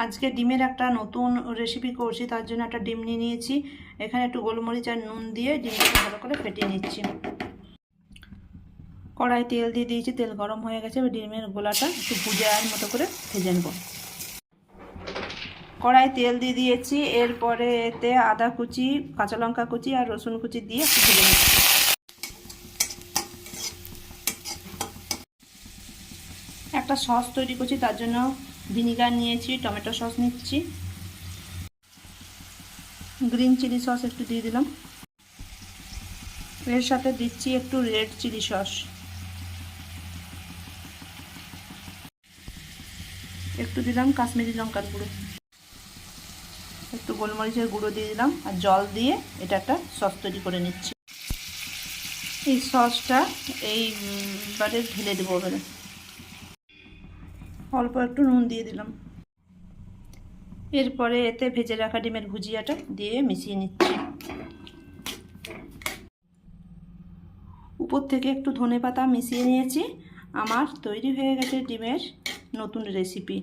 আজকে ডিমের একটা নতুন রেসিপি করছি, তার জন্য একটা ডিম নিয়ে নিয়েছি। এখানে একটু গোলমরিচ আর নুন দিয়ে ডিমটাকে ভালো করে ফেটিয়ে নিচ্ছি। কড়াই তেল দিয়ে দিয়েছি, তেল গরম হয়ে গেছে। ডিমের গোলাটা একটু ভুজার মতো করে ভেজে নেব। কড়াই তেল দিয়ে দিয়েছি, এরপরে এতে আদা কুচি, কাঁচা লঙ্কা কুচি আর রসুন কুচি দিয়ে একটু ভেজে নিচ্ছি। একটা সস তৈরি করছি, তার জন্য ভিনিগার নিয়েছি, টমেটো সস নিচ্ছি, গ্রিন চিলি সস একটু দিয়ে দিলাম, এর সাথে দিচ্ছি একটু রেড চিলি সস, একটু দিলাম কাশ্মীরি লঙ্কার গুঁড়ো, একটু গোলমরিচের গুঁড়ো দিয়ে দিলাম আর জল দিয়ে এটা একটা সস তৈরি করে নিচ্ছি। এই সসটা এইবারে ঢেলে দেবো। এবারে অল্প একটু নুন দিয়ে দিলাম। এরপরে এতে ভেজে রাখা ডিমের ভুজিয়াটা দিয়ে মিশিয়ে নিচ্ছি। উপর থেকে একটু ধনেপাতা মিশিয়ে নিয়েছি। আমার তৈরি হয়ে গেছে ডিমের নতুন রেসিপি।